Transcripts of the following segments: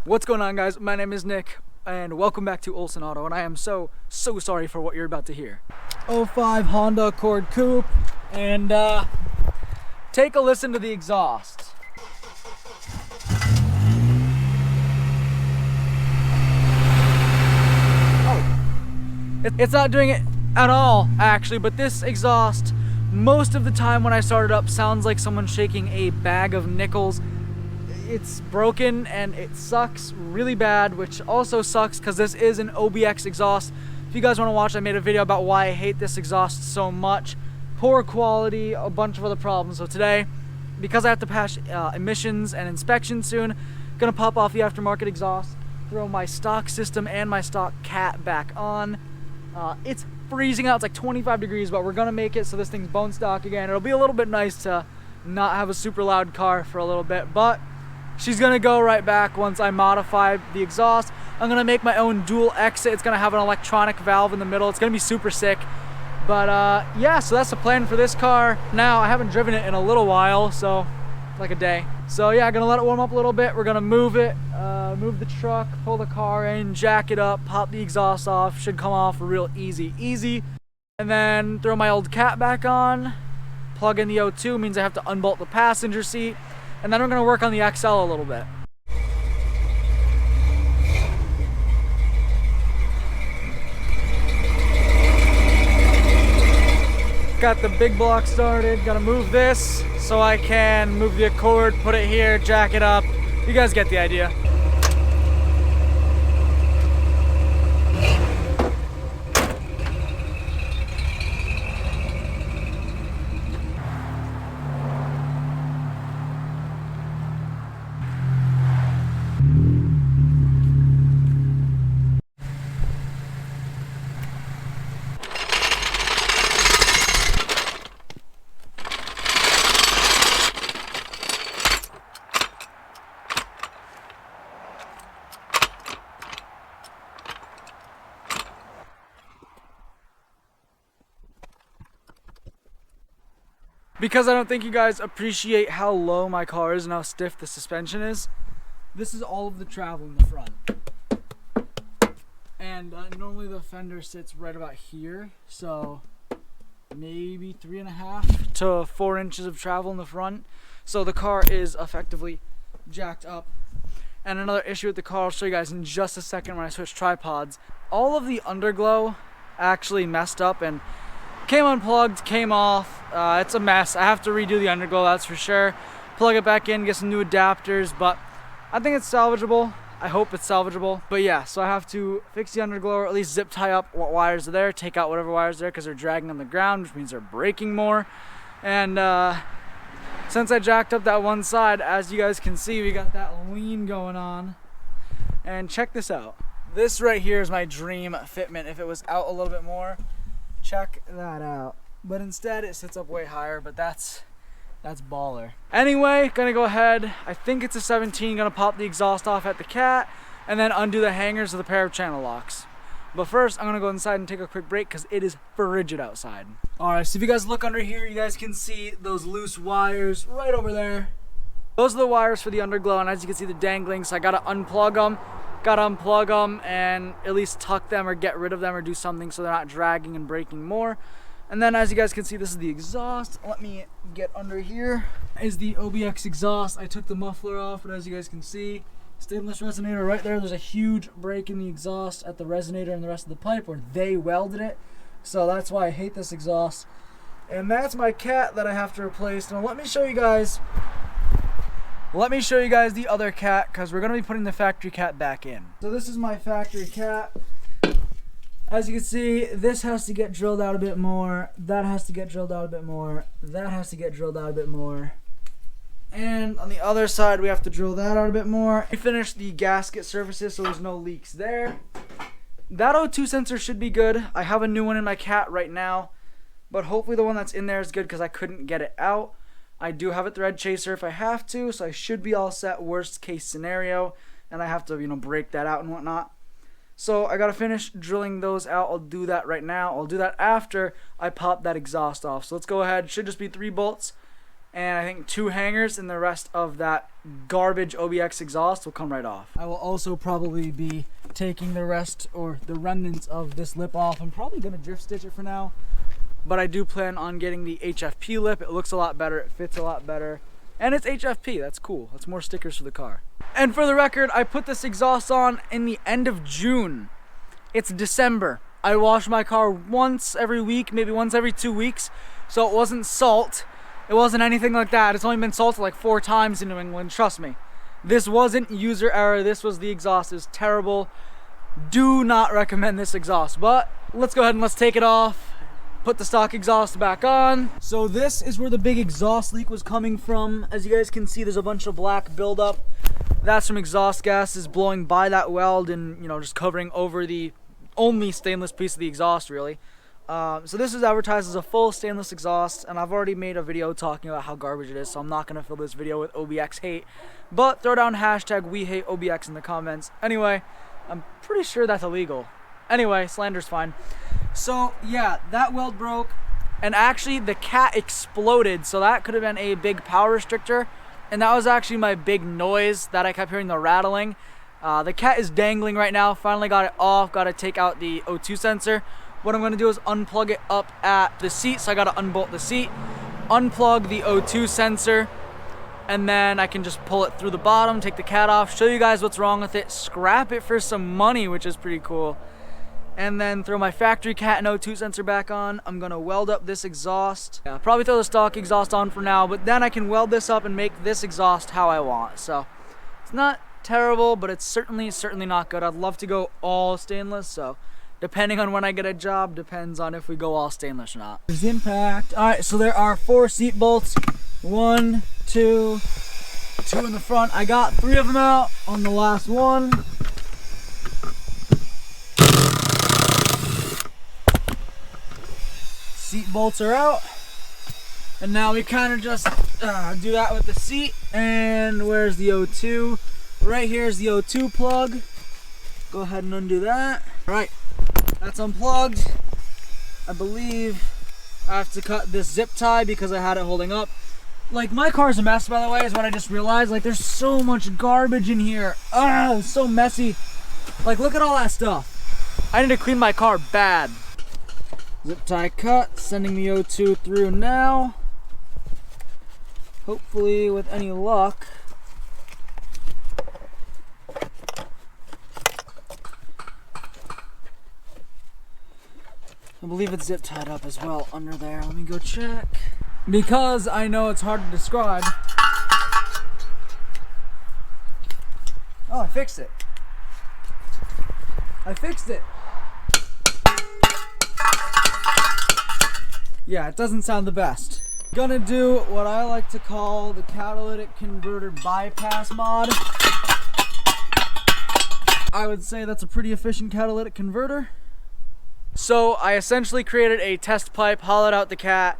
What's going on, guys? My name is Nick and welcome back to Olsen Auto, and I am so sorry for what you're about to hear. '05 Honda Accord Coupe, and take a listen to the exhaust. It's not doing it at all, actually, but this exhaust, most of the time when I start it up, sounds like someone shaking a bag of nickels. It's broken and it sucks really bad, which also sucks because this is an OBX exhaust. If you guys want to watch, I made a video about why I hate this exhaust so much. Poor quality, a bunch of other problems. So today, because I have to pass emissions and inspection soon, gonna pop off the aftermarket exhaust, throw my stock system and my stock cat back on. It's freezing out, it's like 25 degrees, but we're gonna make it so this thing's bone stock again. It'll be a little bit nice to not have a super loud car for a little bit, but she's gonna go right back once I modify the exhaust. I'm gonna make my own dual exit. It's gonna have an electronic valve in the middle. It's gonna be super sick. But yeah, so that's the plan for this car. Now, I haven't driven it in a little while, so like a day. So yeah, gonna let it warm up a little bit. We're gonna move it, move the truck, pull the car in, jack it up, pop the exhaust off. Should come off real easy. And then throw my old cat back on, plug in the O2, means I have to unbolt the passenger seat. And then we're gonna work on the XL a little bit. Got the big block started, gotta move this so I can move the Accord, put it here, jack it up. You guys get the idea. Because I don't think you guys appreciate how low my car is and how stiff the suspension is, this is all of the travel in the front. And normally the fender sits right about here, so maybe 3.5 to 4 inches of travel in the front. So the car is effectively jacked up. And another issue with the car, I'll show you guys in just a second when I switch tripods. All of the underglow actually messed up and came unplugged, came off. It's a mess. I have to redo the underglow, that's for sure. Plug it back in, get some new adapters, but I think it's salvageable. I hope it's salvageable. But yeah, so I have to fix the underglow, or at least zip tie up what wires are there, take out whatever wires are there because they're dragging on the ground, which means they're breaking more. And since I jacked up that one side, as you guys can see, we got that lean going on. And check this out. This right here is my dream fitment. If it was out a little bit more, check that out. But instead it sits up way higher, but that's baller. Anyway, gonna go ahead, I think it's a 17, gonna pop the exhaust off at the cat and then undo the hangers of the pair of channel locks. But first, I'm gonna go inside and take a quick break because it is frigid outside. Alright, so if you guys look under here, you guys can see those loose wires right over there. Those are the wires for the underglow, and as you can see, they're dangling, so I gotta unplug them and at least tuck them or get rid of them or do something so they're not dragging and breaking more. And then as you guys can see, this is the exhaust. Let me get under here. Is the OBX exhaust. I took the muffler off, but as you guys can see, stainless resonator right there. There's a huge break in the exhaust at the resonator and the rest of the pipe where they welded it. So that's why I hate this exhaust. And that's my cat that I have to replace. Now let me show you guys the other cat, because we're going to be putting the factory cat back in. So this is my factory cat. As you can see, this has to get drilled out a bit more. That has to get drilled out a bit more. That has to get drilled out a bit more. And on the other side, we have to drill that out a bit more. We finished the gasket surfaces so there's no leaks there. That O2 sensor should be good. I have a new one in my cat right now, but hopefully the one that's in there is good because I couldn't get it out. I do have a thread chaser if I have to, so I should be all set worst case scenario, and I have to, break that out and whatnot. So I gotta finish drilling those out. I'll do that right now. I'll do that after I pop that exhaust off. So let's go ahead. Should just be 3 bolts. and I think 2 hangers, and the rest of that garbage OBX exhaust will come right off. I will also probably be taking the rest or the remnants of this lip off. I'm probably going to drift stitch it for now, but I do plan on getting the HFP lip. It looks a lot better, it fits a lot better, and it's HFP. That's cool. That's more stickers for the car. And for the record, I put this exhaust on in the end of June. It's December. I wash my car once every week, maybe once every 2 weeks, so it wasn't salt. It wasn't anything like that. It's only been salted like 4 times in New England, trust me. This wasn't user error. This was the exhaust. It's terrible. Do not recommend this exhaust, but let's go ahead and let's take it off. Put the stock exhaust back on. So this is where the big exhaust leak was coming from. As you guys can see, there's a bunch of black buildup. That's from exhaust gases blowing by that weld and, you know, just covering over the only stainless piece of the exhaust, really. So this is advertised as a full stainless exhaust, and I've already made a video talking about how garbage it is, so I'm not going to fill this video with OBX hate. But throw down hashtag we hate OBX in the comments. Anyway, I'm pretty sure that's illegal. Anyway, slander's fine. So yeah, that weld broke, and actually the cat exploded, so that could have been a big power restrictor, and that was actually my big noise that I kept hearing, the rattling. The cat is dangling right now. Finally got it off. Got to take out the O2 sensor. What I'm going to do is unplug it up at the seat, so I got to unbolt the seat, unplug the O2 sensor, and then I can just pull it through the bottom, take the cat off, show you guys what's wrong with it, scrap it for some money, which is pretty cool, and then throw my factory cat and O2 sensor back on. I'm going to weld up this exhaust. Yeah, probably throw the stock exhaust on for now, but then I can weld this up and make this exhaust how I want. So it's not terrible, but it's certainly not good. I'd love to go all stainless, so depending on when I get a job, depends on if we go all stainless or not. There's the impact. Alright, so there are 4 seat bolts. 1, 2, 2 in the front. I got 3 of them out on the last one. Seat bolts are out. And now we kind of just do that with the seat. And where's the O2? Right here is the O2 plug. Go ahead and undo that. Alright. That's unplugged. I believe I have to cut this zip tie because I had it holding up. Like, my car's a mess, by the way, is what I just realized. Like, there's so much garbage in here. Ah, it's so messy. Like, look at all that stuff. I need to clean my car bad. Zip tie cut, sending the O2 through now. Hopefully, with any luck. I believe it's zip tied up as well under there. Let me go check. Because I know it's hard to describe. Oh, I fixed it. I fixed it. Yeah, it doesn't sound the best. Gonna do what I like to call the catalytic converter bypass mod. I would say that's a pretty efficient catalytic converter. So I essentially created a test pipe, hollowed out the cat.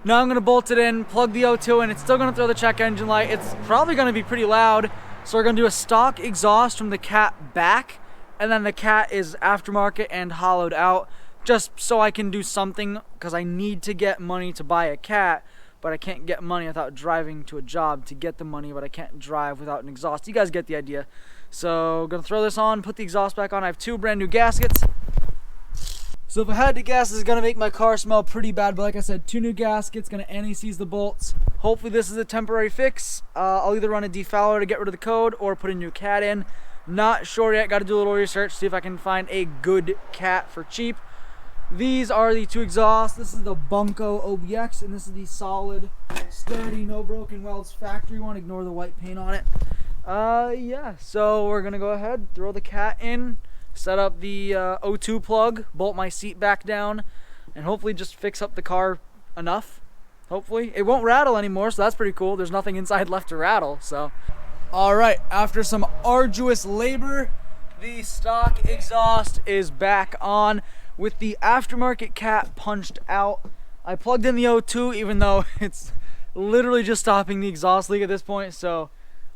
Now I'm going to bolt it in, plug the O2 in. It's still going to throw the check engine light. It's probably going to be pretty loud. So we're going to do a stock exhaust from the cat back. And then the cat is aftermarket and hollowed out. Just so I can do something, because I need to get money to buy a cat. But I can't get money without driving to a job to get the money. But I can't drive without an exhaust. You guys get the idea. So I'm going to throw this on, put the exhaust back on. I have 2 brand new gaskets. So if I had to guess, this is going to make my car smell pretty bad, but like I said, 2 new gaskets, going to anti-seize the bolts. Hopefully this is a temporary fix. I'll either run a defouler to get rid of the code or put a new cat in. Not sure yet, got to do a little research, see if I can find a good cat for cheap. These are the 2 exhausts. This is the Bunko OBX, and this is the solid, sturdy, no broken welds factory one. Ignore the white paint on it. Yeah, so we're going to go ahead, throw the cat in. Set up the O2 plug, bolt my seat back down, and hopefully just fix up the car enough. Hopefully. It won't rattle anymore, so that's pretty cool. There's nothing inside left to rattle, so. Alright, after some arduous labor, the stock exhaust is back on with the aftermarket cat punched out. I plugged in the O2 even though it's literally just stopping the exhaust leak at this point, so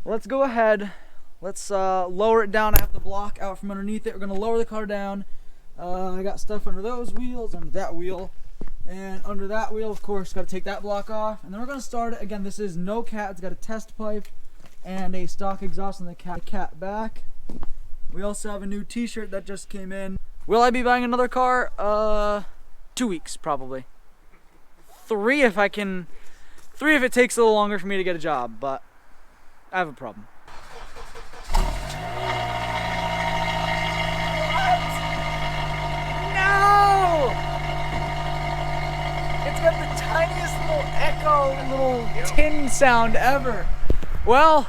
let's go ahead. Let's lower it down. I have the block out from underneath it. We're going to lower the car down. I got stuff under those wheels, under that wheel, And under that wheel, of course, got to take that block off. And then we're going to start it. Again, this is no cat. It's got a test pipe and a stock exhaust on the cat back. We also have a new t-shirt that just came in. Will I be buying another car? 2 weeks, probably. 3 if I can. 3 if it takes a little longer for me to get a job, but I have a problem. No! It's got the tiniest little echo, little tin sound ever. Well,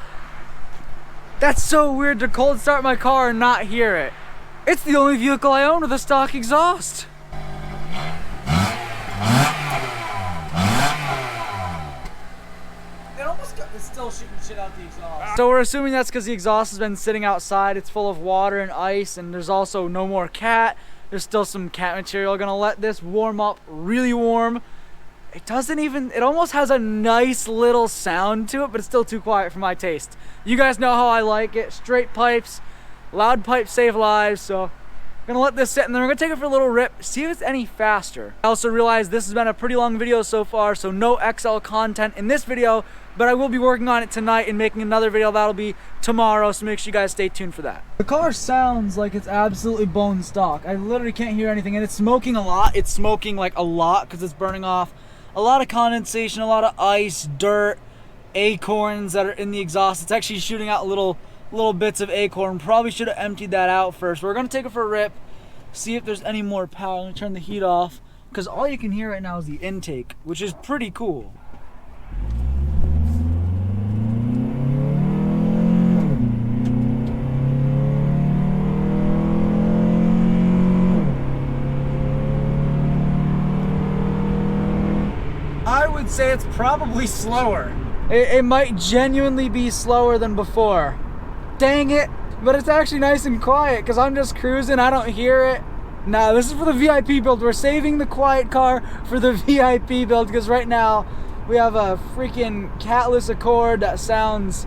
that's so weird to cold start my car and not hear it. It's the only vehicle I own with a stock exhaust. It's still shooting shit out the exhaust. So we're assuming that's because the exhaust has been sitting outside. It's full of water and ice, and there's also no more cat. There's still some cat material. Gonna let this warm up really warm. It doesn't even, it almost has a nice little sound to it, but it's still too quiet for my taste. You guys know how I like it. Straight pipes, loud pipes save lives, so gonna let this sit and then we're gonna take it for a little rip, see if it's any faster. I also realize this has been a pretty long video so far, so no XL content in this video, but I will be working on it tonight and making another video that'll be tomorrow, so make sure you guys stay tuned for that. The car sounds like it's absolutely bone stock. I literally can't hear anything, and it's smoking a lot. It's smoking like a lot because it's burning off a lot of condensation, a lot of ice, dirt, acorns that are in the exhaust. It's actually shooting out little bits of acorn. Probably should have emptied that out first. We're gonna take it for a rip, see if there's any more power. I'm gonna turn the heat off because all you can hear right now is the intake, which is pretty cool. I would say it's probably slower. It might genuinely be slower than before. Dang it, but it's actually nice and quiet because I'm just cruising, I don't hear it. Nah, this is for the VIP build. We're saving the quiet car for the VIP build because right now we have a freaking catless Accord that sounds,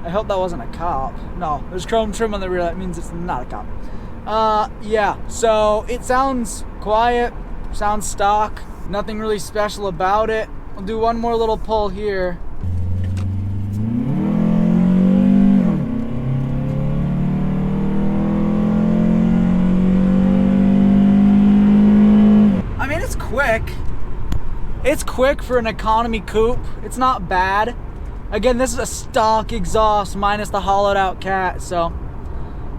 I hope that wasn't a cop. No, there's chrome trim on the rear, that means it's not a cop. Yeah, so it sounds quiet, sounds stock, nothing really special about it. I'll do one more little pull here. Quick. It's quick for an economy coupe. It's not bad. Again, this is a stock exhaust minus the hollowed out cat, so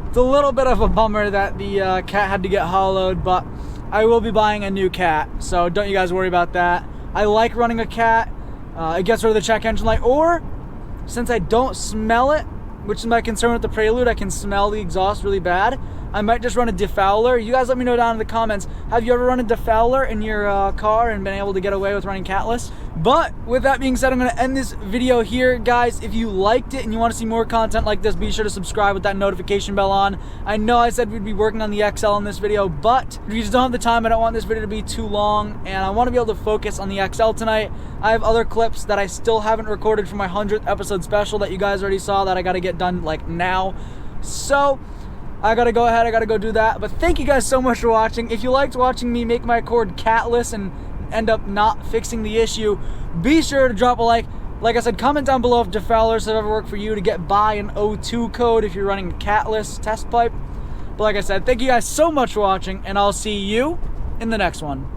it's a little bit of a bummer that the cat had to get hollowed, but I will be buying a new cat, so don't you guys worry about that. I like running a cat. It gets rid of the check engine light, or since I don't smell it, which is my concern with the Prelude, I can smell the exhaust really bad. I might just run a defouler. You guys let me know down in the comments, have you ever run a defouler in your car and been able to get away with running catless? But with that being said, I'm gonna end this video here. Guys, if you liked it and you wanna see more content like this, be sure to subscribe with that notification bell on. I know I said we'd be working on the XL in this video, but if you just don't have the time, I don't want this video to be too long, and I wanna be able to focus on the XL tonight. I have other clips that I still haven't recorded for my 100th episode special that you guys already saw that I gotta get done like now. So, I gotta go ahead, I gotta go do that. But thank you guys so much for watching. If you liked watching me make my Accord catless and end up not fixing the issue, be sure to drop a like. Like I said, comment down below if defoulers have ever worked for you to get by an O2 code if you're running a catless test pipe. But like I said, thank you guys so much for watching, and I'll see you in the next one.